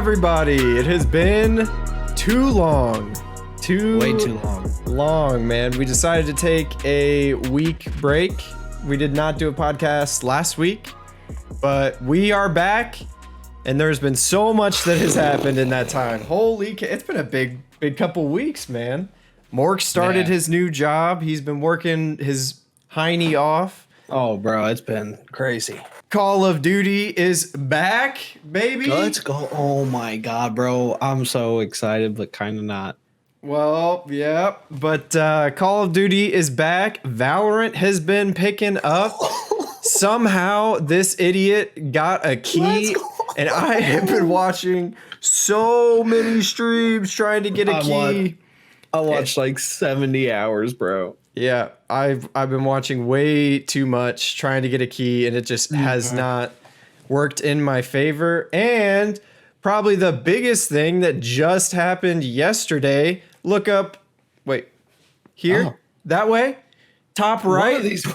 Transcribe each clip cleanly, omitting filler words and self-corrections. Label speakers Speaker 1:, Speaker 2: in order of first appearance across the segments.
Speaker 1: everybody. It has been too long.
Speaker 2: Way too
Speaker 1: long, man. We decided to take a week break. We did not do a podcast last week, but we are back, and there's been so much that has happened in that time. It's been a big couple weeks, man. Mork started his new job. He's been working his hiney off.
Speaker 2: Oh, bro, it's been crazy.
Speaker 1: Call of Duty is back, baby.
Speaker 2: Let's go. Oh my God, bro. I'm so excited, but kind of not.
Speaker 1: Well, yeah, but Call of Duty is back. Valorant has been picking up. Somehow this idiot got a key, and I have been watching so many streams trying to get a key.
Speaker 2: I watched like 70 hours, bro.
Speaker 1: Yeah, I've been watching way too much trying to get a key, and it just has not worked in my favor. And probably the biggest thing that just happened yesterday, look up, wait, here, that way, top right.
Speaker 2: One of these.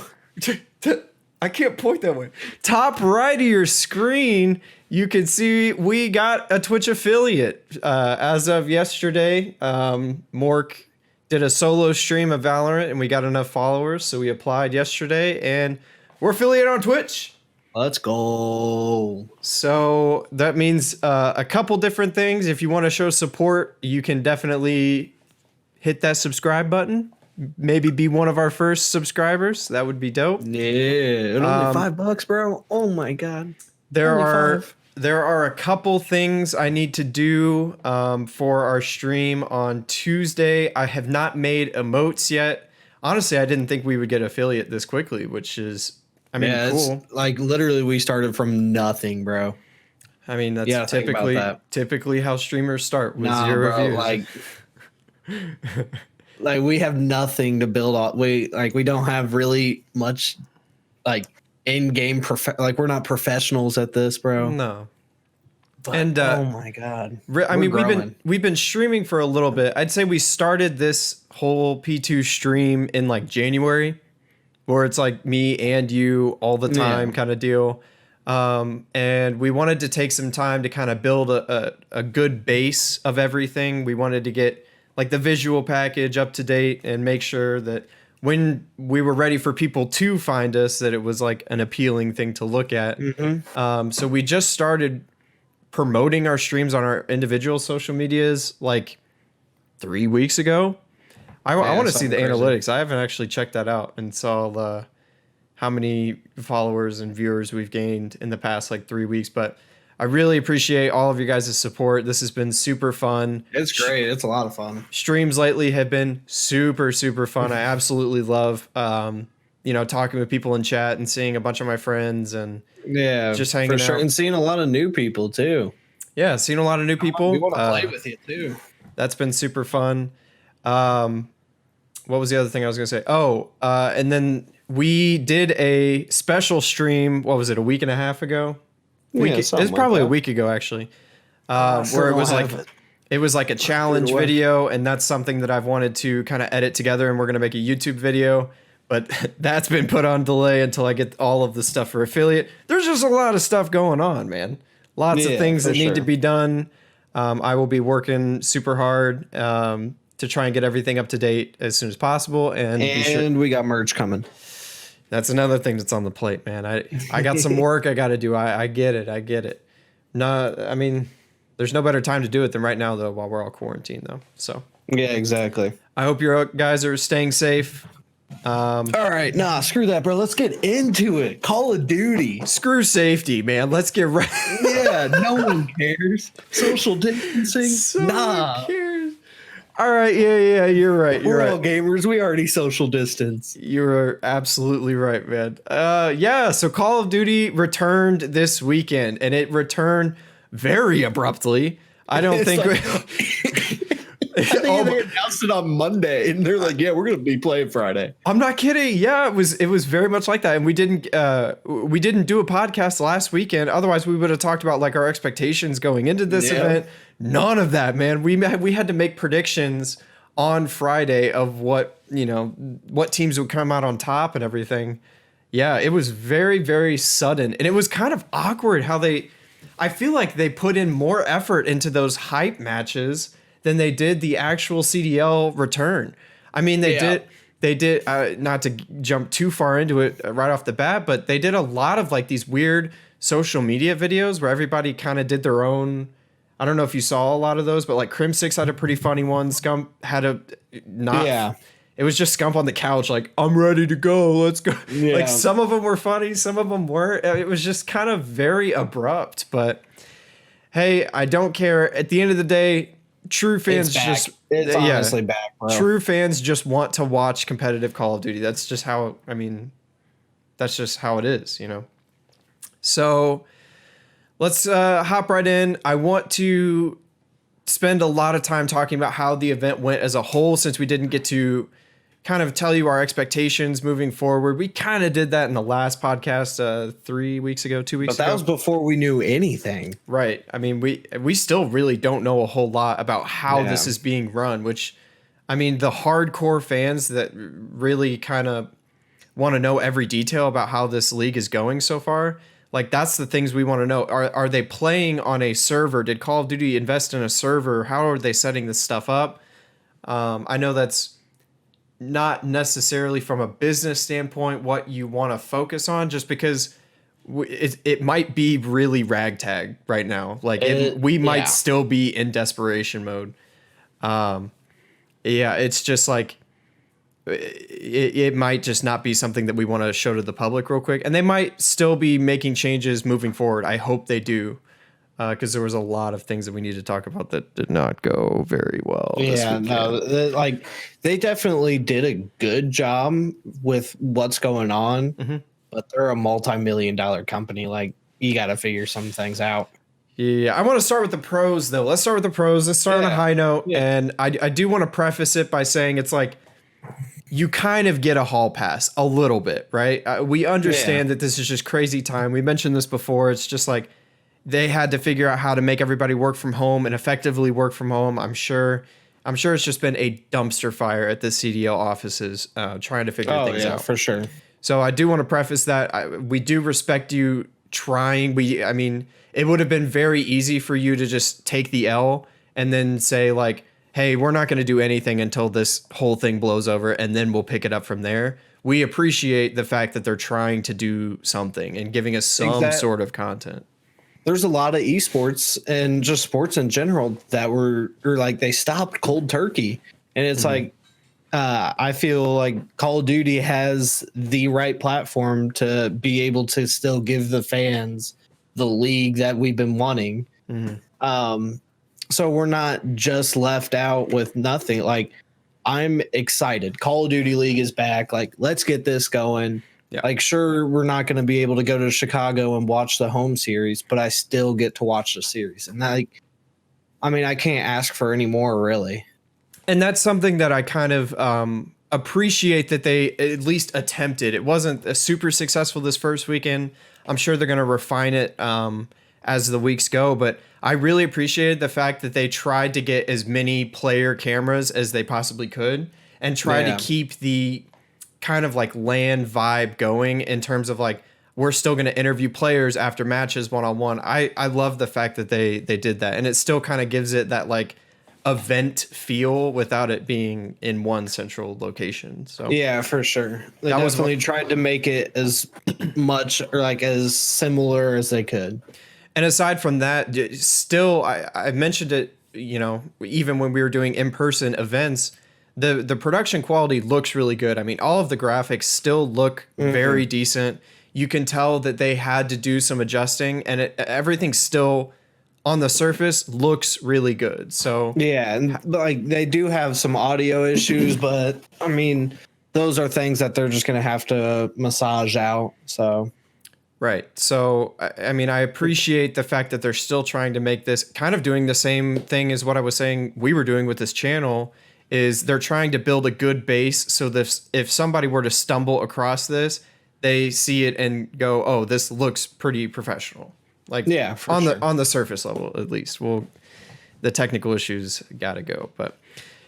Speaker 1: I can't point that way. Top right of your screen, you can see we got a Twitch affiliate as of yesterday. Mork did a solo stream of Valorant, and we got enough followers, so we applied yesterday, and we're affiliated on Twitch.
Speaker 2: Let's go.
Speaker 1: So that means a couple different things. If you want to show support, you can definitely hit that subscribe button. Maybe be one of our first subscribers. That would be dope.
Speaker 2: Yeah, only $5, bro. Oh my God.
Speaker 1: There are a couple things I need to do for our stream on Tuesday. I have not made emotes yet. Honestly, I didn't think we would get affiliate this quickly, which is, cool.
Speaker 2: It's like literally we started from nothing, bro.
Speaker 1: I mean, that's typically how streamers start with zero reviews.
Speaker 2: Like we have nothing to build on. We don't have really much like in-game we're not professionals at this, bro.
Speaker 1: No.
Speaker 2: But,
Speaker 1: and
Speaker 2: oh my God.
Speaker 1: We've been streaming for a little bit. I'd say we started this whole P2 stream in like January, where it's like me and you all the time kind of deal. And we wanted to take some time to kind of build a good base of everything. We wanted to get like the visual package up to date and make sure that when we were ready for people to find us, that it was like an appealing thing to look at. So we just started promoting our streams on our individual social medias like 3 weeks ago. I want to see the analytics. I haven't actually checked that out and saw how many followers and viewers we've gained in the past like 3 weeks. But I really appreciate all of you guys' support. This has been super fun.
Speaker 2: It's great. It's a lot of fun.
Speaker 1: Streams lately have been super, super fun. I absolutely love, talking with people in chat and seeing a bunch of my friends and just hanging out.
Speaker 2: And seeing a lot of new people too.
Speaker 1: Yeah, seeing a lot of new people.
Speaker 2: We want to play with you too.
Speaker 1: That's been super fun. What was the other thing I was going to say? And then we did a special stream. What was it? A week and a half ago? It was probably a week ago, actually, where it was like a challenge video, and that's something that I've wanted to kind of edit together, and we're going to make a YouTube video, but that's been put on delay until I get all of the stuff for affiliate. There's just a lot of stuff going on, man. Lots of things that need to be done. I will be working super hard to try and get everything up to date as soon as possible. And
Speaker 2: we got merch coming.
Speaker 1: That's another thing that's on the plate, man. I got some work I got to do. I get it. No, I mean, there's no better time to do it than right now, though, while we're all quarantined, though. So
Speaker 2: yeah, exactly.
Speaker 1: I hope you guys are staying safe.
Speaker 2: All right, screw that, bro. Let's get into it. Call of Duty.
Speaker 1: Screw safety, man. Let's get right.
Speaker 2: Yeah, no one cares. Social distancing.
Speaker 1: One cares. All right, yeah, you're right.
Speaker 2: We're all gamers. We already social distance.
Speaker 1: You're absolutely right, man. So Call of Duty returned this weekend, and it returned very abruptly. I don't think...
Speaker 2: I think they announced it on Monday, and they're like, "Yeah, we're gonna be playing Friday."
Speaker 1: I'm not kidding. Yeah, it was very much like that, and we didn't do a podcast last weekend. Otherwise, we would have talked about like our expectations going into this event. None of that, man. We had to make predictions on Friday of what teams would come out on top and everything. Yeah, it was very, very sudden, and it was kind of awkward how they I feel like they put in more effort into those hype matches than they did the actual CDL return. I mean, they did not to jump too far into it right off the bat, but they did a lot of like these weird social media videos where everybody kind of did their own. I don't know if you saw a lot of those, but like Crim Six had a pretty funny one. Scump had a not.
Speaker 2: Yeah.
Speaker 1: It was just Scump on the couch, like, I'm ready to go. Let's go.
Speaker 2: Yeah.
Speaker 1: Like, some of them were funny, some of them weren't. It was just kind of very abrupt. But hey, I don't care. At the end of the day, true fans
Speaker 2: it's honestly back, bro.
Speaker 1: True fans just want to watch competitive Call of Duty. That's just how, I mean, that's just how it is, you know? So let's hop right in. I want to spend a lot of time talking about how the event went as a whole, since we didn't get to kind of tell you our expectations moving forward. We kind of did that in the last podcast 3 weeks ago, 2 weeks ago.
Speaker 2: But that was before we knew anything.
Speaker 1: Right. I mean, we still really don't know a whole lot about how this is being run, which, I mean, the hardcore fans that really kind of want to know every detail about how this league is going so far, like, that's the things we want to know. Are they playing on a server? Did Call of Duty invest in a server? How are they setting this stuff up? I know that's not necessarily from a business standpoint what you want to focus on, just because it might be really ragtag right now. Like, we might still be in desperation mode. It's just like, it might just not be something that we want to show to the public real quick. And they might still be making changes moving forward. I hope they do. Because there was a lot of things that we need to talk about that did not go very well.
Speaker 2: Yeah, no, they definitely did a good job with what's going on, but they're a multi-million-dollar company. Like, you got to figure some things out.
Speaker 1: Yeah, I want to start with the pros, though. Let's start with the pros. Let's start on a high note. Yeah. And I do want to preface it by saying it's like, you kind of get a hall pass a little bit, right? We understand that this is just crazy time. We mentioned this before. It's just like, they had to figure out how to make everybody work from home and effectively work from home. I'm sure it's just been a dumpster fire at the CDL offices trying to figure things out.
Speaker 2: For sure.
Speaker 1: So I do want to preface that we do respect you trying. I mean, it would have been very easy for you to just take the L and then say like, hey, we're not going to do anything until this whole thing blows over, and then we'll pick it up from there. We appreciate the fact that they're trying to do something and giving us some sort of content.
Speaker 2: There's a lot of esports and just sports in general that were like, they stopped cold turkey. And it's like, I feel like Call of Duty has the right platform to be able to still give the fans the league that we've been wanting. So we're not just left out with nothing. Like, I'm excited. Call of Duty League is back. Like, let's get this going. Yeah. Like, sure, we're not going to be able to go to Chicago and watch the home series, but I still get to watch the series. And like, I mean, I can't ask for any more, really.
Speaker 1: And that's something that I kind of appreciate that they at least attempted. It wasn't a super successful this first weekend. I'm sure they're going to refine it as the weeks go, but I really appreciated the fact that they tried to get as many player cameras as they possibly could and try to keep the kind of like LAN vibe going in terms of like, we're still going to interview players after matches one-on-one. I love the fact that they did that, and it still kind of gives it that like event feel without it being in one central location. So
Speaker 2: yeah, for sure. They definitely tried to make it as much or like as similar as they could.
Speaker 1: And aside from that, still, I mentioned it, you know, even when we were doing in-person events, the production quality looks really good. I mean, all of the graphics still look very decent. You can tell that they had to do some adjusting, and everything still on the surface looks really good. So
Speaker 2: yeah, and like they do have some audio issues, but I mean, those are things that they're just going to have to massage out. So
Speaker 1: right. So, I mean, I appreciate the fact that they're still trying to make this kind of doing the same thing as what I was saying we were doing with this channel, is they're trying to build a good base so that if somebody were to stumble across this, they see it and go, oh, this looks pretty professional. Like, yeah, on the surface level, at least. Well, the technical issues got to go. But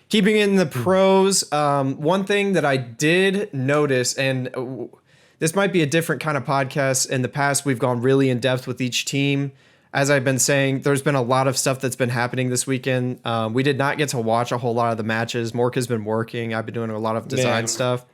Speaker 1: keeping in the pros, one thing that I did notice, and this might be a different kind of podcast. In the past, we've gone really in depth with each team. as I've been saying, there's been a lot of stuff that's been happening this weekend. We did not get to watch a whole lot of the matches. Mork has been working. I've been doing a lot of design stuff.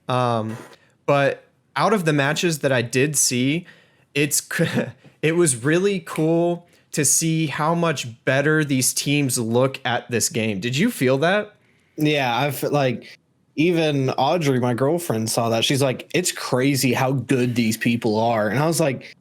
Speaker 1: But out of the matches that I did see, it was really cool to see how much better these teams look at this game. Did you feel that?
Speaker 2: Yeah, I feel like even Audrey, my girlfriend, saw that. She's like, it's crazy how good these people are. And I was like,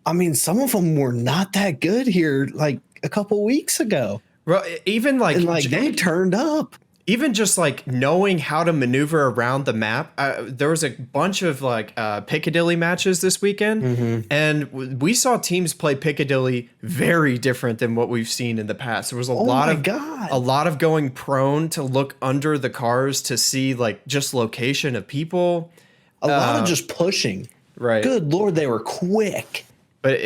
Speaker 2: I mean, some of them were not that good here like a couple weeks ago.
Speaker 1: Well, even like,
Speaker 2: and like they turned up.
Speaker 1: Even just like knowing how to maneuver around the map. There was a bunch of like Piccadilly matches this weekend, and we saw teams play Piccadilly very different than what we've seen in the past. There was a lot of going prone to look under the cars to see like just location of people.
Speaker 2: A lot of just pushing.
Speaker 1: Right.
Speaker 2: Good Lord, they were quick.
Speaker 1: But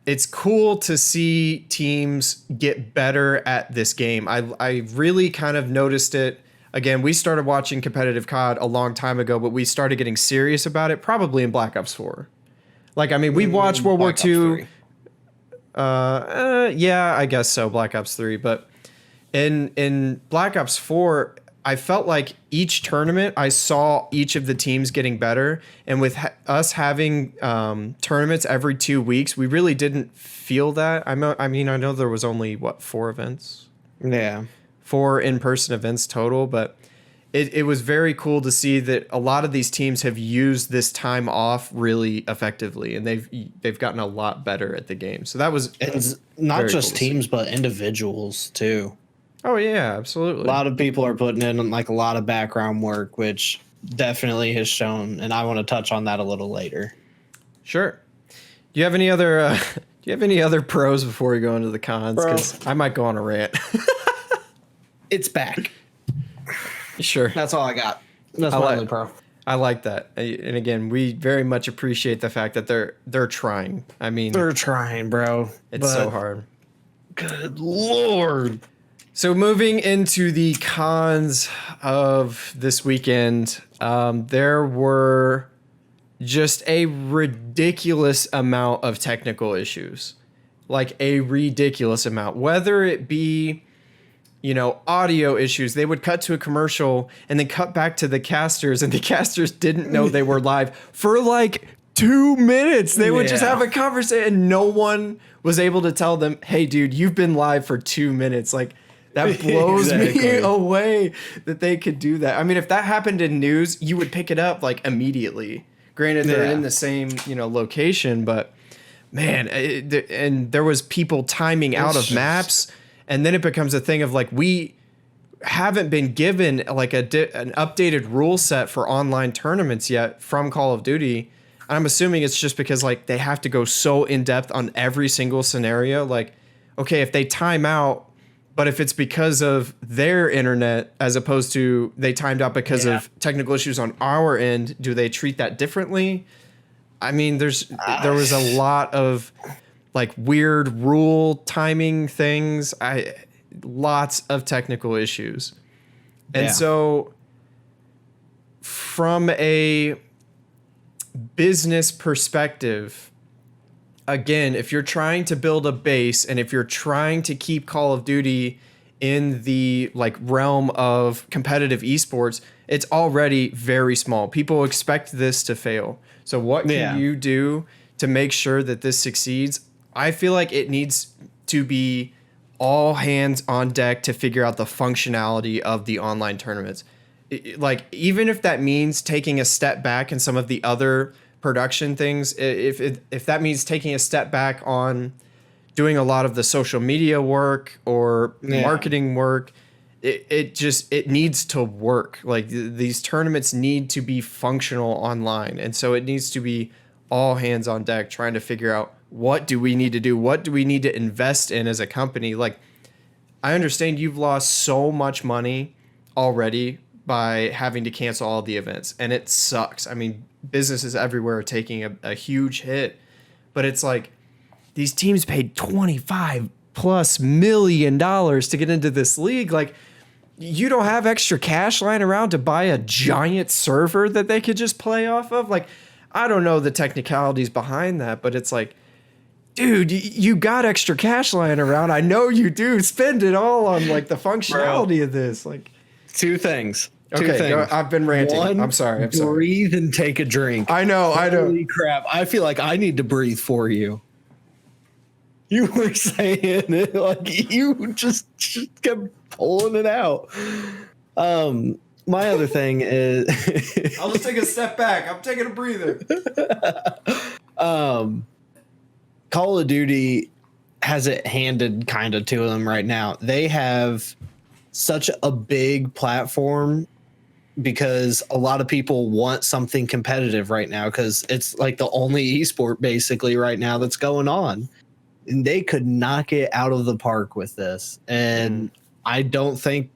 Speaker 1: it's cool to see teams get better at this game. I really kind of noticed it. Again, we started watching competitive COD a long time ago, but we started getting serious about it probably in Black Ops 4. Like, I mean, we watched World War II. Yeah, I guess so, Black Ops 3. But in Black Ops 4, I felt like each tournament, I saw each of the teams getting better. And with us having tournaments every 2 weeks, we really didn't feel that. I mean, I know there was only, 4 events?
Speaker 2: Yeah.
Speaker 1: 4 in-person events total. But it was very cool to see that a lot of these teams have used this time off really effectively. And they've gotten a lot better at the game. So that was
Speaker 2: not just teams, but individuals, too.
Speaker 1: Oh, yeah, absolutely.
Speaker 2: A lot of people are putting in like a lot of background work, which definitely has shown. And I want to touch on that a little later.
Speaker 1: Sure. Do you have any other pros before we go into the cons? Because I might go on a rant.
Speaker 2: It's back.
Speaker 1: Sure.
Speaker 2: That's all I got. That's my only pro.
Speaker 1: I like that. And again, we very much appreciate the fact that they're trying. I mean,
Speaker 2: they're trying, bro.
Speaker 1: It's so hard.
Speaker 2: Good Lord.
Speaker 1: So moving into the cons of this weekend, there were just a ridiculous amount of technical issues. Like a ridiculous amount. Whether it be, audio issues. They would cut to a commercial and then cut back to the casters, and the casters didn't know they were live for like 2 minutes. They would just have a conversation and no one was able to tell them, hey, dude, you've been live for 2 minutes. Like, that blows me away that they could do that. I mean, if that happened in news, you would pick it up like immediately. Granted, they're in the same, location, but man, and there was people timing out of maps, and then it becomes a thing of like, we haven't been given like an updated rule set for online tournaments yet from Call of Duty. I'm assuming it's just because like they have to go so in depth on every single scenario. Like, okay, if they time out, but if it's because of their internet as opposed to they timed out because of technical issues on our end, do they treat that differently? I mean, there was a lot of like weird rule timing things. Lots of technical issues. And so from a business perspective, again, if you're trying to build a base and if you're trying to keep Call of Duty in the like realm of competitive esports, it's already very small. People expect this to fail. So what can you do to make sure that this succeeds? I feel like it needs to be all hands on deck to figure out the functionality of the online tournaments. Like, even if that means taking a step back in some of the other production things, if that means taking a step back on doing a lot of the social media work or marketing work, it needs to work. Like, these tournaments need to be functional online, and so it needs to be all hands on deck trying to figure out, what do we need to do, what do we need to invest in as a company. Like, I understand you've lost so much money already by having to cancel all the events, and it sucks. I mean, businesses everywhere are taking a huge hit, but it's like these teams paid $25+ million to get into this league. Like, you don't have extra cash lying around to buy a giant server that they could just play off of. Like, I don't know the technicalities behind that, but it's like, dude, you got extra cash lying around. I know you do. Spend it all on like the functionality of this. Like
Speaker 2: two things.
Speaker 1: Okay, I've been ranting.
Speaker 2: One,
Speaker 1: I'm sorry.
Speaker 2: Breathe and take a drink.
Speaker 1: I know.
Speaker 2: Holy crap. I feel like I need to breathe for you. You were saying it like you just kept pulling it out. My other thing is
Speaker 1: I'll just take a step back. I'm taking a breather.
Speaker 2: Call of Duty has it handed kind of to them right now. They have such a big platform because a lot of people want something competitive right now because it's like the only esport basically right now that's going on. And they could knock it out of the park with this. And I don't think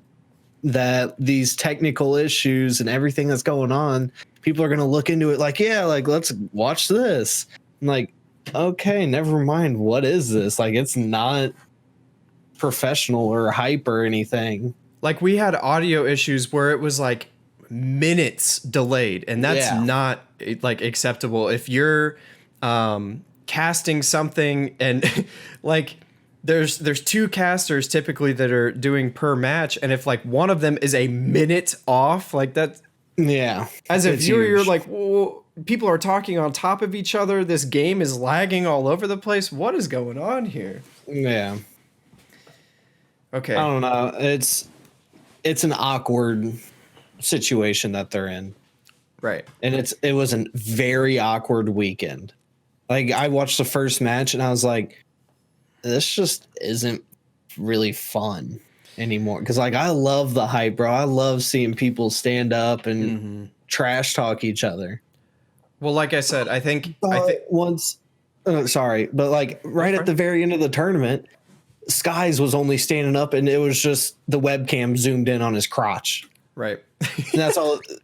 Speaker 2: that these technical issues and everything that's going on, people are going to look into it like, yeah, like, let's watch this. I'm like, okay, never mind. What is this? Like, it's not professional or hype or anything.
Speaker 1: Like, we had audio issues where it was like minutes delayed, and that's not like acceptable. If you're casting something and like there's two casters typically that are doing per match, and if like one of them is a minute off, like that, as if you're like, well, people are talking on top of each other, this game is lagging all over the place, what is going on here? Okay,
Speaker 2: I don't know, it's an awkward situation that they're in,
Speaker 1: right?
Speaker 2: And it was a very awkward weekend. Like, I watched the first match and I was like, this just isn't really fun anymore. Because, like, I love the hype, bro. I love seeing people stand up and trash talk each other.
Speaker 1: Well, like I said, I think
Speaker 2: once, sorry, but like right at the very end of the tournament, Skies was only standing up and it was just the webcam zoomed in on his crotch.
Speaker 1: Right.
Speaker 2: And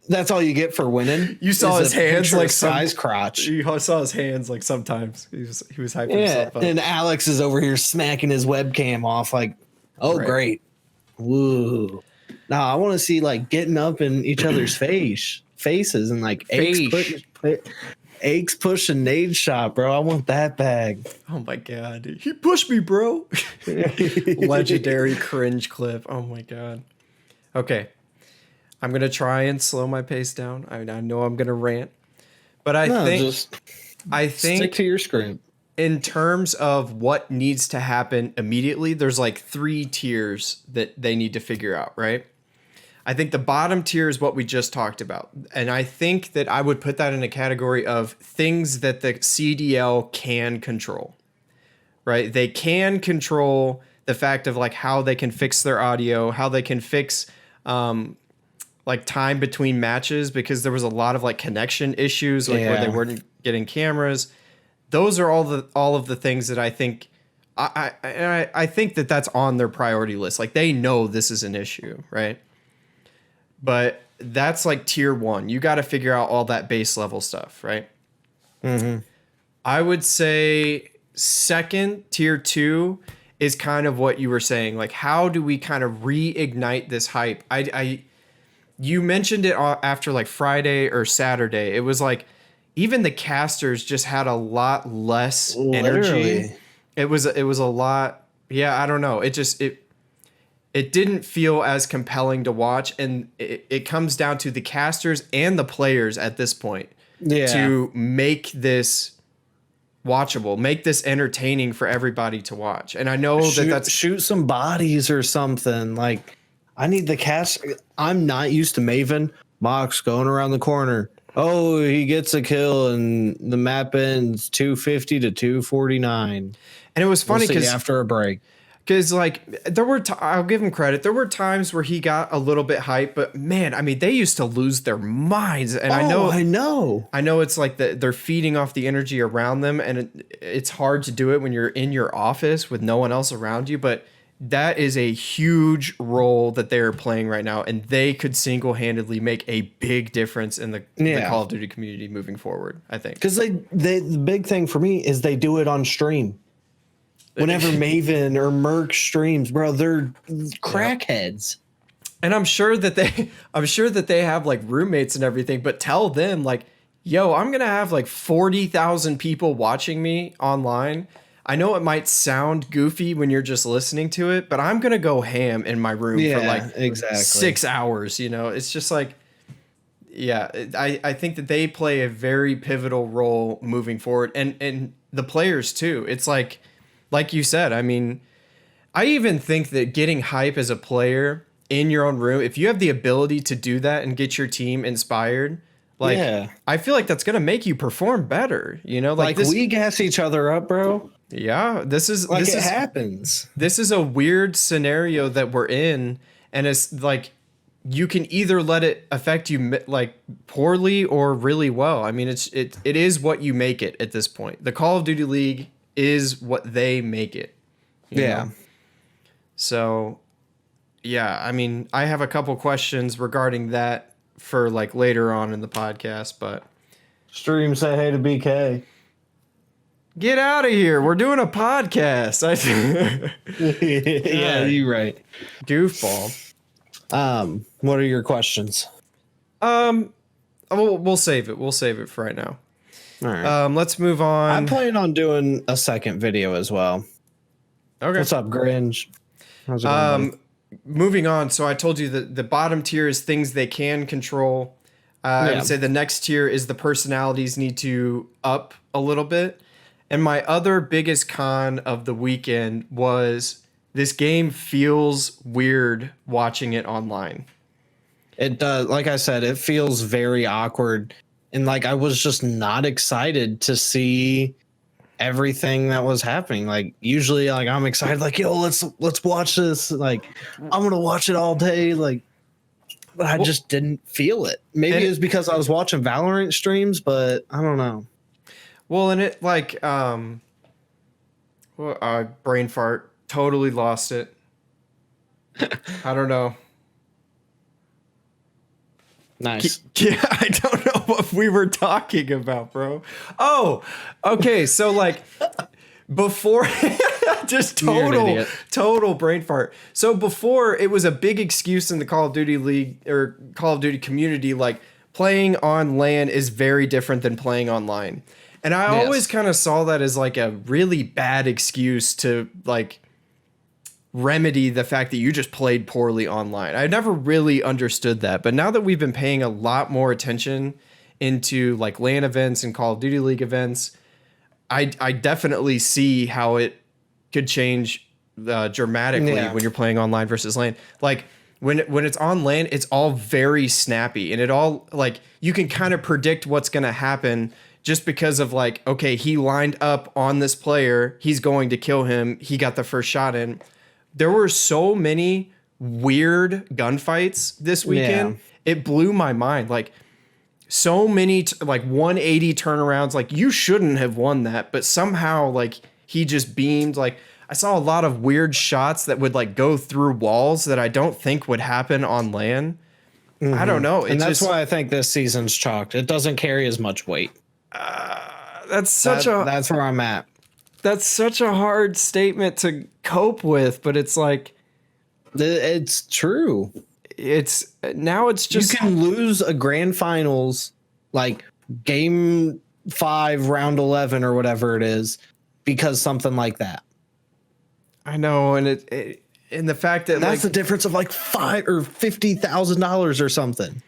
Speaker 2: that's all you get for winning.
Speaker 1: You saw his hands like
Speaker 2: Skies' crotch.
Speaker 1: You saw his hands like sometimes. He was hyping himself up.
Speaker 2: And Alex is over here smacking his webcam off like, oh, great. Woo. No, I want to see like getting up in each other's faces and like Aches pushing nade shot, bro. I want that bag.
Speaker 1: Oh my god. He pushed me, bro. Legendary cringe clip. Oh my god. Okay. I'm going to try and slow my pace down. I know I'm going to rant. But I think
Speaker 2: stick to your script.
Speaker 1: In terms of what needs to happen immediately, there's like 3 tiers that they need to figure out, right? I think the bottom tier is what we just talked about. And I think that I would put that in a category of things that the CDL can control, right? They can control the fact of like how they can fix their audio, how they can fix like time between matches, because there was a lot of like connection issues, like where they weren't getting cameras. Those are all of the things that I think I think that that's on their priority list. Like, they know this is an issue, right? But that's like tier 1. You got to figure out all that base level stuff, right? I would say second, tier 2 is kind of what you were saying. Like, how do we kind of reignite this hype? You mentioned it after like Friday or Saturday. It was like even the casters just had a lot less energy. It was a lot. Yeah, I don't know. It didn't feel as compelling to watch, and it comes down to the casters and the players at this point to make this watchable, make this entertaining for everybody to watch. And I know that's
Speaker 2: shoot some bodies or something. Like, I need the cast. I'm not used to Maven. Mox going around the corner. Oh, he gets a kill and the map ends 250 to 249.
Speaker 1: And it was funny because
Speaker 2: after a break.
Speaker 1: Because, like, there were, I'll give him credit. There were times where he got a little bit hyped, but man, I mean, they used to lose their minds. And I know it's like they're feeding off the energy around them, and it's hard to do it when you're in your office with no one else around you. But that is a huge role that they're playing right now, and they could single-handedly make a big difference in the Call of Duty community moving forward, I think.
Speaker 2: Because the big thing for me is they do it on stream. Whenever Maven or Merc streams, bro, they're crackheads.
Speaker 1: And I'm sure that they have like roommates and everything, but tell them like, yo, I'm going to have like 40,000 people watching me online. I know it might sound goofy when you're just listening to it, but I'm going to go ham in my room for like
Speaker 2: exactly
Speaker 1: 6 hours, you know? It's just like, yeah, I think that they play a very pivotal role moving forward, and the players too. It's like you said, I mean, I even think that getting hype as a player in your own room, if you have the ability to do that and get your team inspired, like I feel like that's going to make you perform better, you know?
Speaker 2: Like
Speaker 1: this,
Speaker 2: we gas each other up, bro.
Speaker 1: yeah, this
Speaker 2: happens.
Speaker 1: This is a weird scenario that we're in, and it's like you can either let it affect you like poorly or really well. I mean, it is what you make it at this point. The Call of Duty League is what they make it. You know? So, yeah, I mean, I have a couple questions regarding that for like later on in the podcast, but
Speaker 2: Stream say hey to BK.
Speaker 1: Get out of here. We're doing a podcast.
Speaker 2: Yeah, you're right.
Speaker 1: Goofball.
Speaker 2: What are your questions?
Speaker 1: We'll save it. We'll save it for right now.
Speaker 2: All right.
Speaker 1: Let's move on.
Speaker 2: I'm planning on doing a second video as well.
Speaker 1: Okay.
Speaker 2: What's up, Grinch? How's it going, buddy?
Speaker 1: Moving on. So I told you that the bottom tier is things they can control. I would say the next tier is the personalities need to up a little bit. And my other biggest con of the weekend was this game feels weird watching it online.
Speaker 2: It does. Like I said, it feels very awkward. And like, I was just not excited to see everything that was happening. Like usually like I'm excited, like, yo, let's watch this. Like I'm going to watch it all day. Like, but I just didn't feel it. Maybe it was because I was watching Valorant streams, but I don't know.
Speaker 1: Well, and it like, brain fart, totally lost it. I don't know.
Speaker 2: Nice.
Speaker 1: Yeah, I don't know what we were talking about, bro. Oh, okay. So like before, just total brain fart. So before, it was a big excuse in the Call of Duty League or Call of Duty community, like playing on LAN is very different than playing online. And I always kind of saw that as like a really bad excuse to like remedy the fact that you just played poorly online. I never really understood that. But now that we've been paying a lot more attention into like LAN events and Call of Duty League events, I definitely see how it could change dramatically when you're playing online versus LAN. Like when it's on LAN, it's all very snappy, and it all like you can kind of predict what's going to happen just because of like, okay, he lined up on this player, he's going to kill him, he got the first shot in. There were so many weird gunfights this weekend. It blew my mind. Like so many like 180 turnarounds. Like you shouldn't have won that, but somehow like he just beamed. Like I saw a lot of weird shots that would like go through walls that I don't think would happen on LAN. I don't know.
Speaker 2: And that's why I think this season's chalked. It doesn't carry as much weight.
Speaker 1: That's
Speaker 2: where I'm at.
Speaker 1: That's such a hard statement to cope with, but it's like
Speaker 2: it's true.
Speaker 1: It's just
Speaker 2: you can lose a grand finals like game 5 round 11 or whatever it is because something like that.
Speaker 1: I know, and and the fact that
Speaker 2: that's the difference of like $5,000 or $50,000 or something.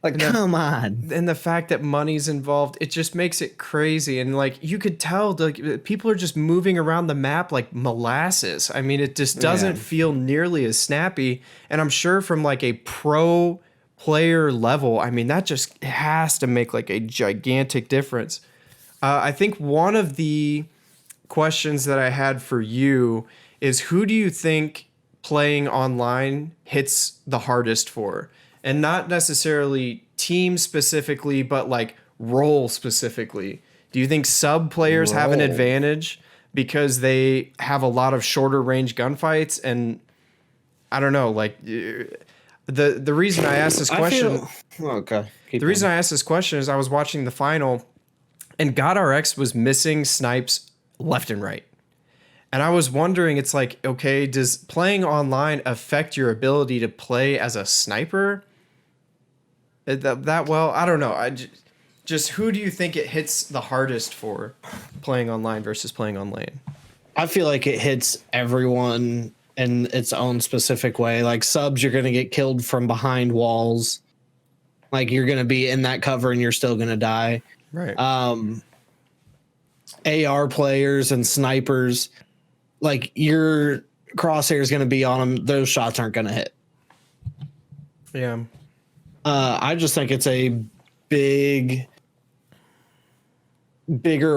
Speaker 2: Like, come on.
Speaker 1: And the fact that money's involved, it just makes it crazy. And like, you could tell like people are just moving around the map like molasses. I mean, it just doesn't feel nearly as snappy. And I'm sure from like a pro player level, I mean, that just has to make like a gigantic difference. I think one of the questions that I had for you is, who do you think playing online hits the hardest for? And not necessarily team specifically, but like role specifically. Do you think sub players have an advantage because they have a lot of shorter range gunfights? And I don't know, like the reason I asked this question. The reason I asked this question is I was watching the final, and GodRx was missing snipes left and right. And I was wondering, it's like, okay, does playing online affect your ability to play as a sniper? That well, I don't know. just who do you think it hits the hardest for playing online versus playing on lane?
Speaker 2: I feel like it hits everyone in its own specific way. Like subs, you're going to get killed from behind walls. Like you're going to be in that cover and you're still going to die.
Speaker 1: Right.
Speaker 2: AR players and snipers, like your crosshair is going to be on them. Those shots aren't going to hit.
Speaker 1: Yeah.
Speaker 2: I just think it's a bigger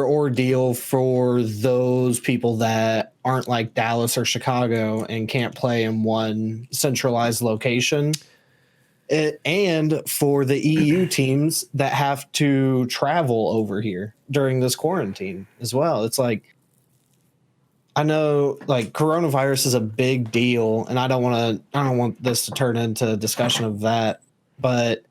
Speaker 2: ordeal for those people that aren't like Dallas or Chicago and can't play in one centralized location. And for the EU teams that have to travel over here during this quarantine as well. It's like, I know like coronavirus is a big deal and I don't want this to turn into a discussion of that, but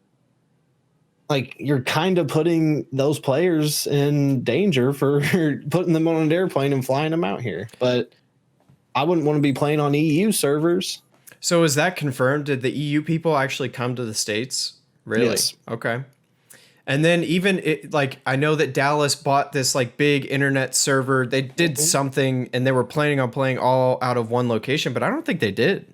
Speaker 2: like you're kind of putting those players in danger for putting them on an airplane and flying them out here. But I wouldn't want to be playing on EU servers.
Speaker 1: So is that confirmed? Did the EU people actually come to the States? Really?
Speaker 2: Yes.
Speaker 1: Okay. And then I know that Dallas bought this like big internet server. They did something and they were planning on playing all out of one location, but I don't think they did.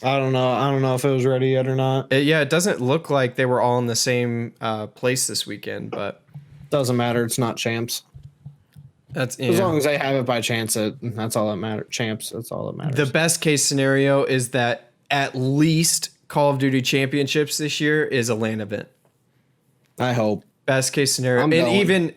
Speaker 2: I don't know if it was ready yet or not.
Speaker 1: It doesn't look like they were all in the same place this weekend, but
Speaker 2: doesn't matter. It's not champs.
Speaker 1: As
Speaker 2: long as they have it by chance, that's all that matters. Champs, that's all that matters.
Speaker 1: The best case scenario is that at least Call of Duty Championships this year is a LAN event.
Speaker 2: I hope.
Speaker 1: Best case scenario. And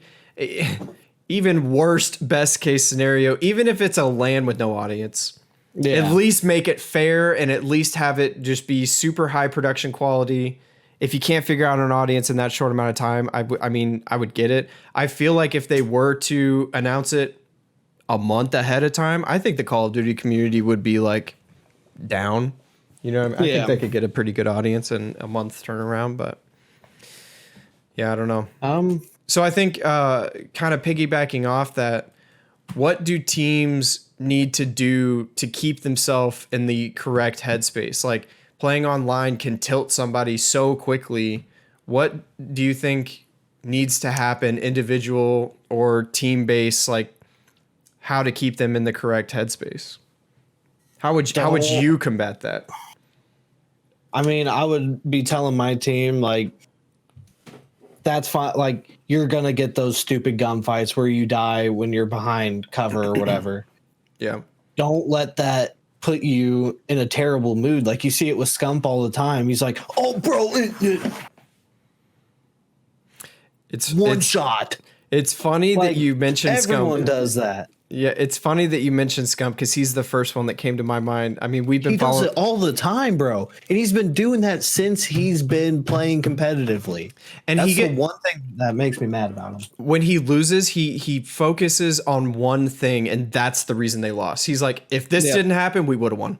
Speaker 1: even worst best case scenario, even if it's a LAN with no audience, at least make it fair and at least have it just be super high production quality. If you can't figure out an audience in that short amount of time, I would get it. I feel like if they were to announce it a month ahead of time, I think the Call of Duty community would be like down. You know, I think they could get a pretty good audience in a month turnaround, but yeah, I don't know. So I think kind of piggybacking off that, what do teams need to do to keep themselves in the correct headspace? Like, playing online can tilt somebody so quickly. What do you think needs to happen, individual or team based, like how to keep them in the correct headspace? How would you combat that?
Speaker 2: I mean, I would be telling my team, like, that's fine. Like, you're going to get those stupid gunfights where you die when you're behind cover or whatever.
Speaker 1: Yeah.
Speaker 2: Don't let that put you in a terrible mood. Like you see it with Scump all the time. He's like, "Oh, bro, it's one shot."
Speaker 1: It's funny that you mentioned Scump.
Speaker 2: Everyone does that.
Speaker 1: Yeah, it's funny that you mentioned Scump because he's the first one that came to my mind. I mean, we've been
Speaker 2: following it all the time, bro, and he's been doing that since he's been playing competitively. And that's the one thing that makes me mad about him.
Speaker 1: When he loses, he focuses on one thing, and that's the reason they lost. He's like, if this didn't happen, we would have won.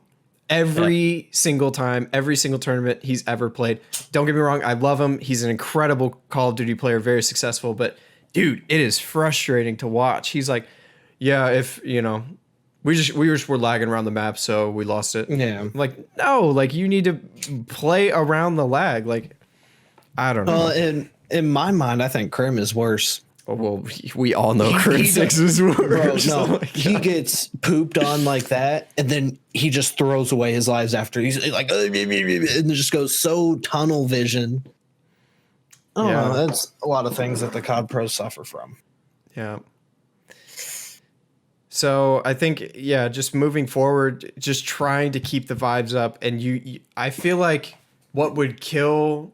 Speaker 1: Every single time, every single tournament he's ever played. Don't get me wrong, I love him. He's an incredible Call of Duty player, very successful. But dude, it is frustrating to watch. He's like, yeah, if we were lagging around the map, so we lost it.
Speaker 2: Yeah,
Speaker 1: like no, like you need to play around the lag. Like I don't know.
Speaker 2: Well, in my mind, I think Krim is worse.
Speaker 1: Oh, well, we all know Krim 6 is worse.
Speaker 2: Bro, no, he gets pooped on like that, and then he just throws away his lives after. He's like, and it just goes so tunnel vision. I don't know. That's a lot of things that the COD pros suffer from.
Speaker 1: Yeah. So I think, just moving forward, just trying to keep the vibes up. And I feel like what would kill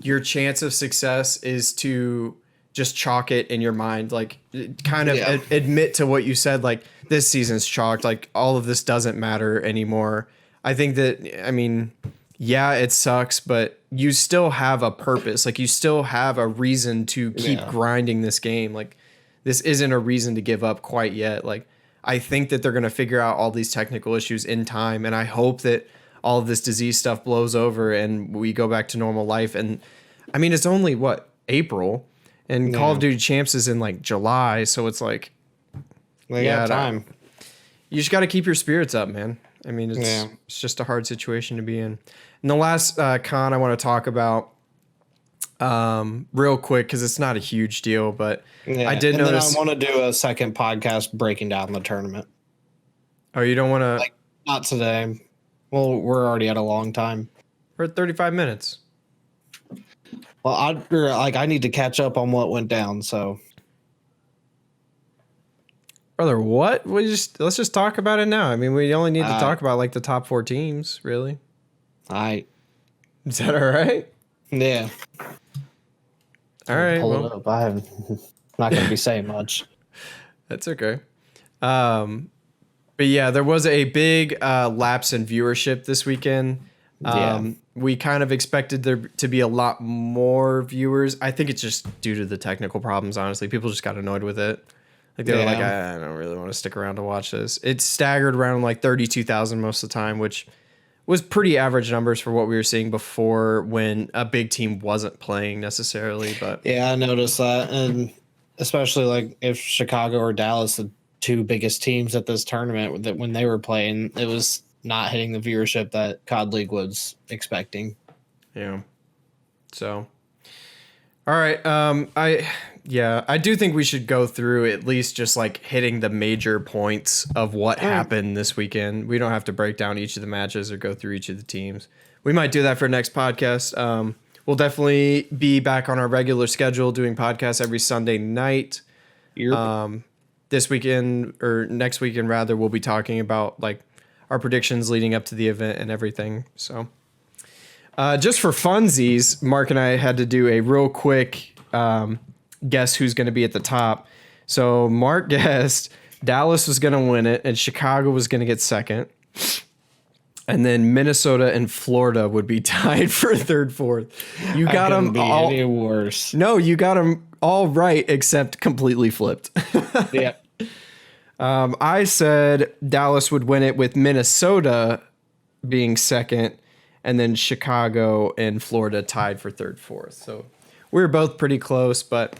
Speaker 1: your chance of success is to just chalk it in your mind. Like kind of admit to what you said, like this season's chalked, like all of this doesn't matter anymore. I think that, I mean, it sucks, but you still have a purpose. Like you still have a reason to keep grinding this game. Like, this isn't a reason to give up quite yet. Like, I think that they're going to figure out all these technical issues in time. And I hope that all of this disease stuff blows over and we go back to normal life. And I mean, it's only April, and Call of Duty Champs is in like July. So it's like,
Speaker 2: time.
Speaker 1: You just got to keep your spirits up, man. I mean, it's just a hard situation to be in. And the last con I want to talk about real quick because it's not a huge deal, but
Speaker 2: Yeah.
Speaker 1: I did notice.
Speaker 2: Then I want to do a second podcast breaking down the tournament.
Speaker 1: Oh, you don't want to?
Speaker 2: Like, not today. Well, we're already at a long time.
Speaker 1: We're at 35 minutes.
Speaker 2: Well, I need to catch up on what went down. So,
Speaker 1: Brother, what? Let's just talk about it now. I mean, we only need to talk about like the top 4 teams, really. Is that all right?
Speaker 2: Yeah.
Speaker 1: All right.
Speaker 2: Pull it up. I'm not going to be saying much.
Speaker 1: That's okay. But yeah, there was a big lapse in viewership this weekend. We kind of expected there to be a lot more viewers. I think it's just due to the technical problems, honestly. People just got annoyed with it. Like they were like, I don't really want to stick around to watch this. It staggered around like 32,000 most of the time, which was pretty average numbers for what we were seeing before when a big team wasn't playing necessarily. But
Speaker 2: yeah, I noticed that. And especially like if Chicago or Dallas, the 2 biggest teams at this tournament, that when they were playing, it was not hitting the viewership that COD League was expecting.
Speaker 1: Yeah. So, all right. I do think we should go through at least just like hitting the major points of what happened this weekend. We don't have to break down each of the matches or go through each of the teams. We might do that for next podcast. We'll definitely be back on our regular schedule doing podcasts every Sunday night. This weekend or next weekend rather, we'll be talking about like our predictions leading up to the event and everything. So just for funsies, Mark and I had to do a real quick guess who's going to be at the top. So Mark guessed Dallas was going to win it and Chicago was going to get second. And then Minnesota and Florida would be tied for third, fourth. You got them all
Speaker 2: any worse.
Speaker 1: No, you got them all right except completely flipped.
Speaker 2: Yeah.
Speaker 1: I said Dallas would win it with Minnesota being second, and then Chicago and Florida tied for third, fourth. So we were both pretty close, but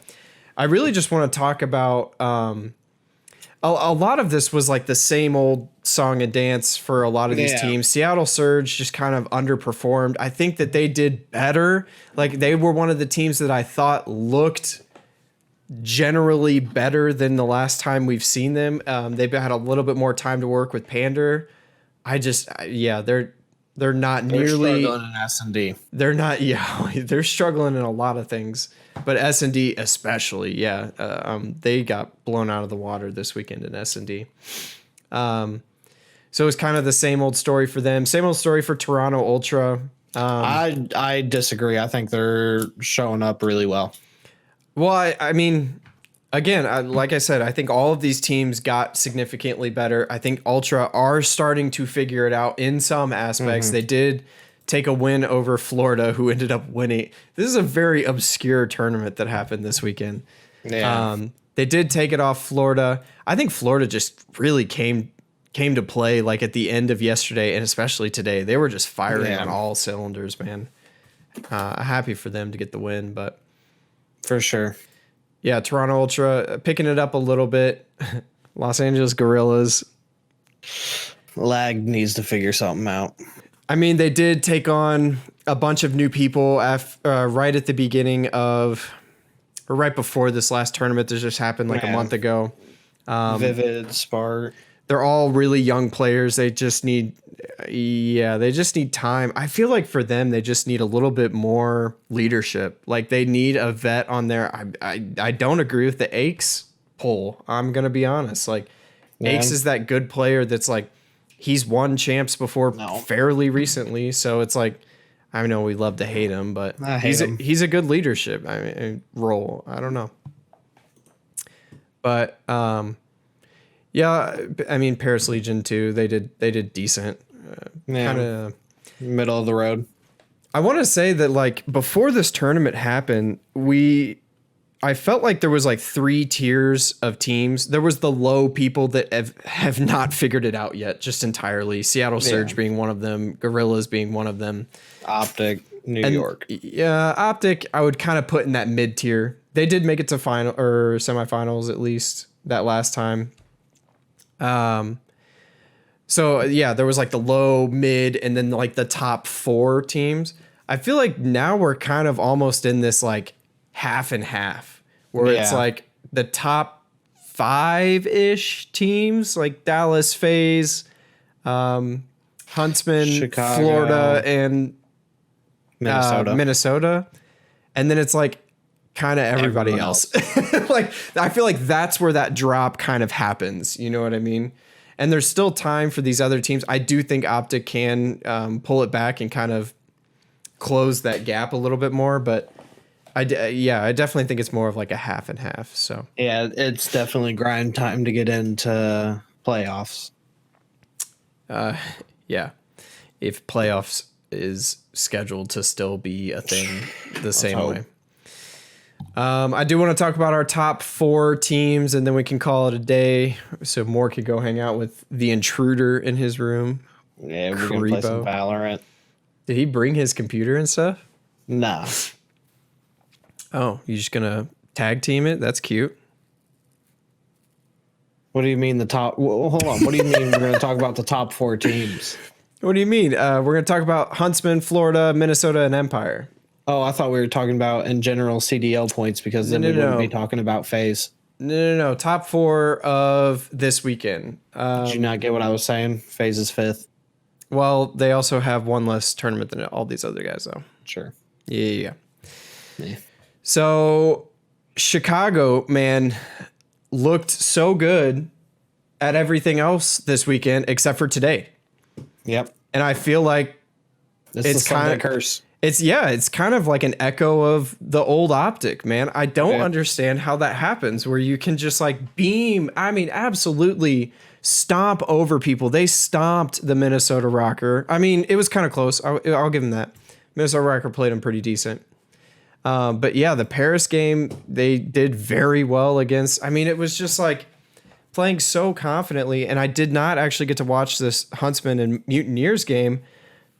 Speaker 1: I really just want to talk about a lot of this was like the same old song and dance for a lot of these teams. Seattle Surge just kind of underperformed. I think that they did better. Like they were one of the teams that I thought looked generally better than the last time we've seen them. They've had a little bit more time to work with Pander. They're not nearly
Speaker 2: struggling in S&D.
Speaker 1: They're not. Yeah, they're struggling in a lot of things, but S&D especially. Yeah, they got blown out of the water this weekend in S&D. So it's kind of the same old story for them. Same old story for Toronto Ultra.
Speaker 2: I disagree. I think they're showing up really well.
Speaker 1: Well, I mean, again, like I said, I think all of these teams got significantly better. I think Ultra are starting to figure it out in some aspects. They did take a win over Florida, who ended up winning. This is a very obscure tournament that happened this weekend.
Speaker 2: Yeah.
Speaker 1: They did take it off Florida. I think Florida just really came to play like at the end of yesterday and especially today. They were just firing on all cylinders, man. Happy for them to get the win, but
Speaker 2: for sure.
Speaker 1: Yeah, Toronto Ultra picking it up a little bit. Los Angeles Gorillas.
Speaker 2: Lag needs to figure something out.
Speaker 1: I mean, they did take on a bunch of new people right at the beginning of, or right before this last tournament that just happened like a month ago.
Speaker 2: Vivid, Spark.
Speaker 1: They're all really young players. They just need time. I feel like for them, they just need a little bit more leadership. Like they need a vet on there. I don't agree with the Aches poll. I'm going to be honest. Like Aches is that good player that's like, he's won champs before fairly recently. So it's like, I know we love to hate him, but he's a good leadership role. I don't know. But, yeah, I mean Paris Legion too. They did decent. Kind of
Speaker 2: middle of the road.
Speaker 1: I want to say that like before this tournament happened, I felt like there was like 3 tiers of teams. There was the low people that have not figured it out yet, just entirely. Seattle Surge being one of them, Gorillas being one of them.
Speaker 2: Optic, New York.
Speaker 1: Yeah, Optic I would kind of put in that mid tier. They did make it to final or semifinals at least that last time. So yeah, there was like the low, mid, and then like the top 4 teams. I feel like now we're kind of almost in this like half and half where it's like the top 5-ish teams like Dallas, FaZe, Huntsman,
Speaker 2: Chicago,
Speaker 1: Florida, and
Speaker 2: Minnesota.
Speaker 1: And then it's like kind of everybody else. Like, I feel like that's where that drop kind of happens. You know what I mean? And there's still time for these other teams. I do think Optic can pull it back and kind of close that gap a little bit more. But I definitely think it's more of like a half and half. So
Speaker 2: yeah, it's definitely grind time to get into playoffs.
Speaker 1: Yeah, if playoffs is scheduled to still be a thing the same way. I do want to talk about our top 4 teams, and then we can call it a day. So Moore could go hang out with the intruder in his room.
Speaker 2: Yeah, we're gonna play some Valorant.
Speaker 1: Did he bring his computer and stuff?
Speaker 2: Nah.
Speaker 1: Oh, you just gonna tag team it? That's cute.
Speaker 2: What do you mean the top? Well, hold on. What do you mean we're gonna talk about the top 4 teams?
Speaker 1: What do you mean? We're gonna talk about Huntsman, Florida, Minnesota, and Empire.
Speaker 2: Oh, I thought we were talking about in general CDL points because then we wouldn't be talking about FaZe.
Speaker 1: No. Top 4 of this weekend.
Speaker 2: Did you not get what I was saying? FaZe is 5th.
Speaker 1: Well, they also have one less tournament than all these other guys, though.
Speaker 2: Sure.
Speaker 1: Yeah. So Chicago, man, looked so good at everything else this weekend except for today.
Speaker 2: Yep.
Speaker 1: And I feel like
Speaker 2: it's kind of curse.
Speaker 1: It's kind of like an echo of the old Optic, man. I don't understand how that happens where you can just like beam. I mean, absolutely stomp over people. They stomped the Minnesota Rocker. I mean, it was kind of close. I'll give them that. Minnesota Rocker played them pretty decent. But yeah, the Paris game, they did very well against. I mean, it was just like playing so confidently. And I did not actually get to watch this Huntsman and Mutineers game,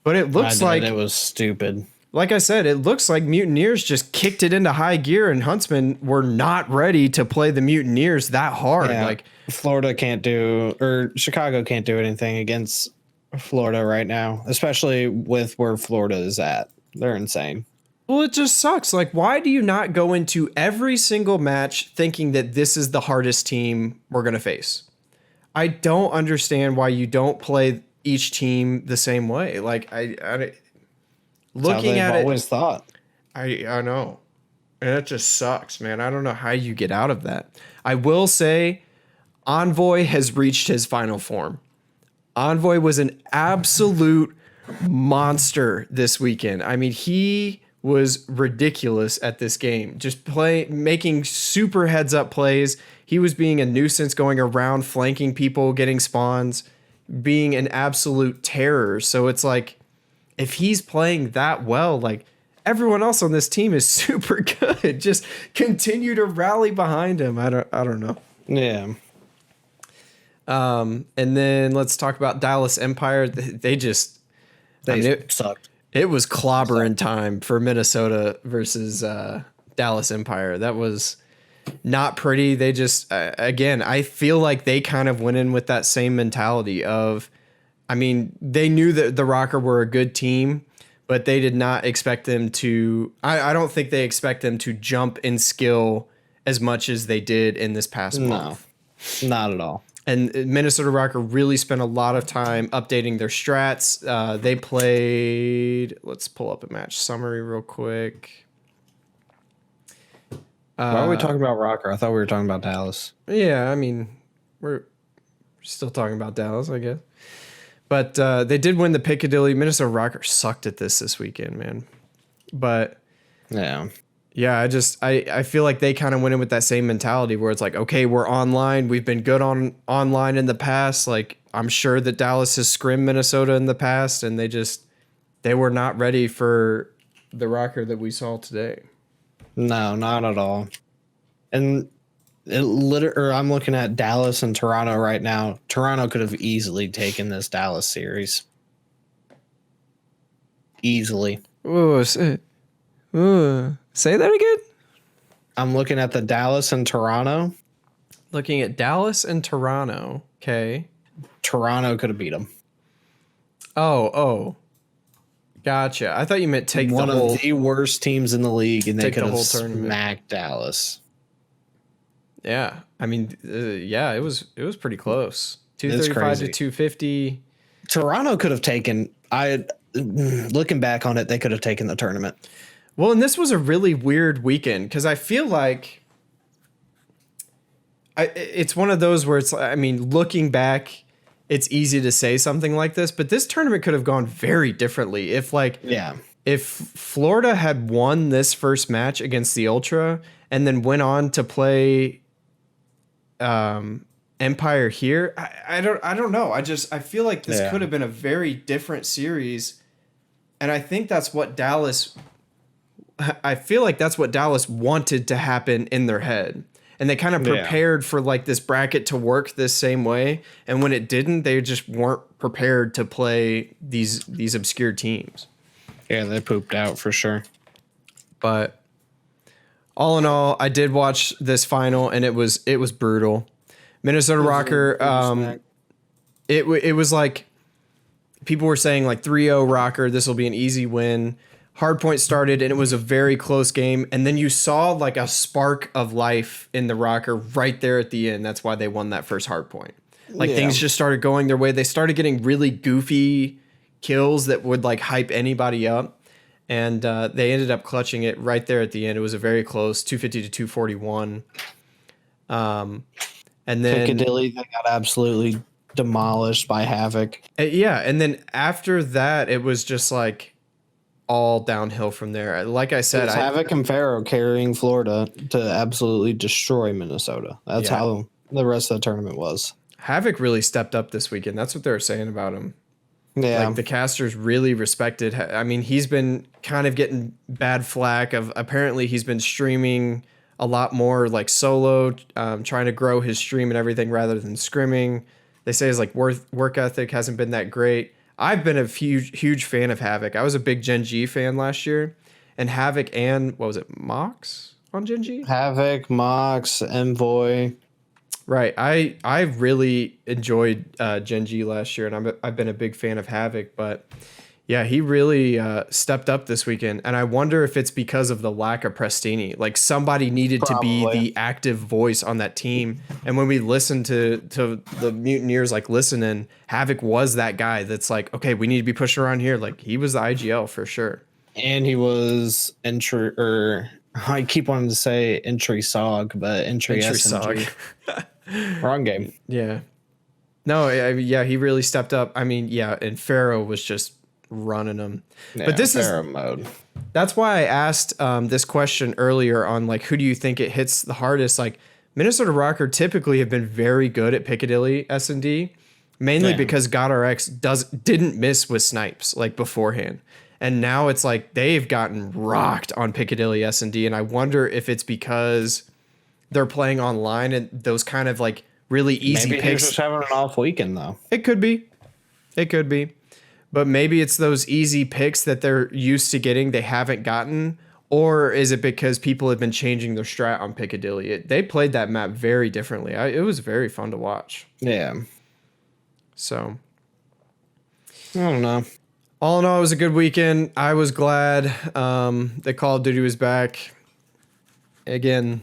Speaker 1: but it looks like
Speaker 2: it was stupid.
Speaker 1: Like I said, it looks like Mutineers just kicked it into high gear, and Huntsman were not ready to play the Mutineers that hard.
Speaker 2: Yeah,
Speaker 1: like
Speaker 2: Florida can't do, or Chicago can't do anything against Florida right now, especially with where Florida is at. They're insane.
Speaker 1: Well, it just sucks. Like, why do you not go into every single match thinking that this is the hardest team we're going to face? I don't understand why you don't play each team the same way. Like, I looking at it,
Speaker 2: always thought.
Speaker 1: I know. And it just sucks, man. I don't know how you get out of that. I will say Envoy has reached his final form. Envoy was an absolute monster this weekend. I mean, he was ridiculous at this game. Just making super heads up plays. He was being a nuisance going around, flanking people, getting spawns, being an absolute terror. So it's like, if he's playing that well, like everyone else on this team is super good. Just continue to rally behind him. I don't know.
Speaker 2: Yeah.
Speaker 1: And then let's talk about Dallas Empire. They
Speaker 2: sucked.
Speaker 1: It was clobbering time for Minnesota versus Dallas Empire. That was not pretty. They just, again, I feel like they kind of went in with that same mentality of, I mean, they knew that the Rocker were a good team, but they did not expect them to, I don't think they expect them to jump in skill as much as they did in this past month.
Speaker 2: Not at all.
Speaker 1: And Minnesota Rocker really spent a lot of time updating their strats. They played, let's pull up a match summary real quick.
Speaker 2: Why are we talking about Rocker? I thought we were talking about Dallas.
Speaker 1: Yeah, I mean, we're still talking about Dallas, I guess. But they did win the Piccadilly. Minnesota Rocker sucked at this weekend, man. But
Speaker 2: yeah,
Speaker 1: I feel like they kind of went in with that same mentality where it's like, okay, we're online. We've been good online in the past. Like, I'm sure that Dallas has scrimmed Minnesota in the past, and they were not ready for the Rocker that we saw today.
Speaker 2: No, not at all. And I'm looking at Dallas and Toronto right now. Toronto could have easily taken this Dallas series. Easily.
Speaker 1: Ooh, say that again?
Speaker 2: I'm looking at the Dallas and Toronto.
Speaker 1: Looking at Dallas and Toronto. Okay.
Speaker 2: Toronto could have beat them.
Speaker 1: Oh. Gotcha. I thought you meant take
Speaker 2: One
Speaker 1: the whole
Speaker 2: of the worst teams in the league, and they
Speaker 1: take the
Speaker 2: could have
Speaker 1: whole tournament.
Speaker 2: smacked Dallas.
Speaker 1: Yeah. I mean, yeah, it was pretty close.
Speaker 2: It's
Speaker 1: 235 to
Speaker 2: crazy.
Speaker 1: 250.
Speaker 2: Toronto could have taken. Looking back on it, they could have taken the tournament.
Speaker 1: Well, and this was a really weird weekend because I feel like it's one of those where it's, I mean, looking back, it's easy to say something like this, but this tournament could have gone very differently if Florida had won this first match against the Ultra and then went on to play Empire here. I don't know. I feel like this could have been a very different series, and I think that's what Dallas. I feel like that's what Dallas wanted to happen in their head. And they kind of prepared for like this bracket to work this same way. And when it didn't, they just weren't prepared to play these obscure teams.
Speaker 2: Yeah, they pooped out for sure.
Speaker 1: But all in all, I did watch this final and it was brutal. Minnesota Rocker, it was like people were saying like 3-0 Rocker, this will be an easy win. Hardpoint started and it was a very close game. And then you saw like a spark of life in the Rocker right there at the end. That's why they won that first hardpoint. Like things just started going their way. They started getting really goofy kills that would like hype anybody up. And they ended up clutching it right there at the end. It was a very close 250 to 241. And then
Speaker 2: Piccadilly, they got absolutely demolished by Havoc.
Speaker 1: Yeah. And then after that, it was just like all downhill from there. Like I said,
Speaker 2: Havoc and Pharaoh carrying Florida to absolutely destroy Minnesota. That's how the rest of the tournament was.
Speaker 1: Havoc really stepped up this weekend. That's what they were saying about him.
Speaker 2: Yeah.
Speaker 1: Like the casters really respected. I mean, he's been kind of getting bad flack of apparently he's been streaming a lot more like solo, trying to grow his stream and everything rather than scrimming. They say his like work ethic hasn't been that great. I've been a huge fan of Havoc. I was a big Gen G fan last year, and Havoc and what was it, Mox on Gen G?
Speaker 2: Havoc, Mox, Envoy.
Speaker 1: Right. I really enjoyed Gen G last year, and I've been a big fan of Havoc, but yeah, he really stepped up this weekend, and I wonder if it's because of the lack of Prestini. Like somebody needed to be the active voice on that team, and when we listened to the Mutineers like listening, Havoc was that guy that's like, okay, we need to be pushing around here. Like he was the IGL for sure,
Speaker 2: and he was I keep wanting to say entry SOG, but entry SOG. Wrong game.
Speaker 1: Yeah. No, yeah, he really stepped up. I mean, yeah, and Pharaoh was just running them.
Speaker 2: Yeah,
Speaker 1: but this
Speaker 2: Pharaoh mode.
Speaker 1: That's why I asked this question earlier on like who do you think it hits the hardest? Like Minnesota Rocker typically have been very good at Piccadilly S&D, mainly because GodRx didn't miss with snipes like beforehand. And now it's like they've gotten rocked on Piccadilly S&D, and I wonder if it's because they're playing online and those kind of like really easy
Speaker 2: Maybe
Speaker 1: picks.
Speaker 2: He's just having an off weekend though.
Speaker 1: It could be. But maybe it's those easy picks that they're used to getting they haven't gotten, or is it because people have been changing their strat on Piccadilly? They played that map very differently. It was very fun to watch.
Speaker 2: Yeah.
Speaker 1: So
Speaker 2: I don't know.
Speaker 1: All in all, it was a good weekend. I was glad that Call of Duty was back. Again,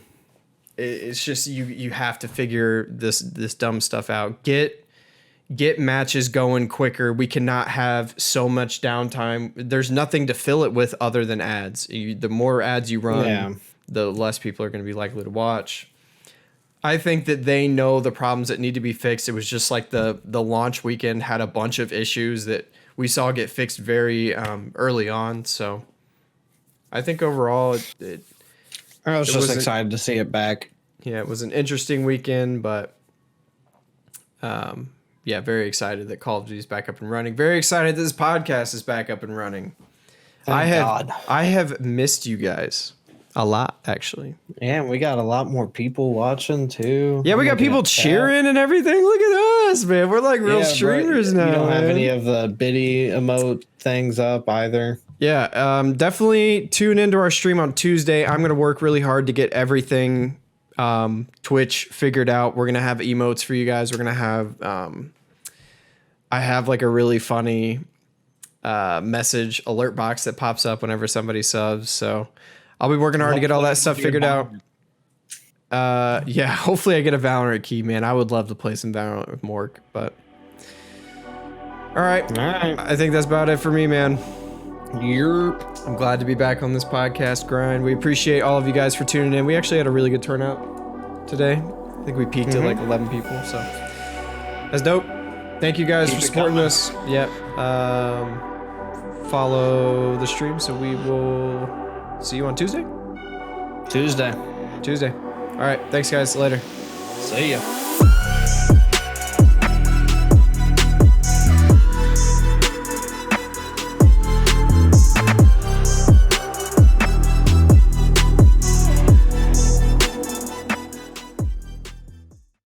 Speaker 1: it's just you have to figure this dumb stuff out. Get matches going quicker. We cannot have so much downtime. There's nothing to fill it with other than ads. The more ads you run, the less people are going to be likely to watch. I think that they know the problems that need to be fixed. It was just like the launch weekend had a bunch of issues that we saw get fixed very early on. So I think overall,
Speaker 2: I was just excited to see it back.
Speaker 1: Yeah, it was an interesting weekend, but yeah, very excited that Call of Duty is back up and running. Very excited that this podcast is back up and running.
Speaker 2: Thank God.
Speaker 1: I have missed you guys a lot, actually.
Speaker 2: Yeah, we got a lot more people watching too.
Speaker 1: Yeah, we got people cheering and everything. Look at us, man. We're like real streamers now.
Speaker 2: We don't have any of the biddy emote things up either.
Speaker 1: Yeah, definitely tune into our stream on Tuesday. I'm going to work really hard to get everything Twitch figured out. We're going to have emotes for you guys. We're going to have I have like a really funny message alert box that pops up whenever somebody subs. So I'll be working hard to get all that stuff figured out. Yeah, hopefully I get a Valorant key, man. I would love to play some Valorant with Mork, but all right. I think that's about it for me, man. I'm glad to be back on this podcast grind. We appreciate all of you guys for tuning in. We actually had a really good turnout today. I think we peaked at like 11 people, so that's dope. Thank you guys for supporting us. Yep. Follow the stream, so we will see you on Tuesday.
Speaker 2: Tuesday.
Speaker 1: All right. Thanks, guys. Later.
Speaker 2: See ya.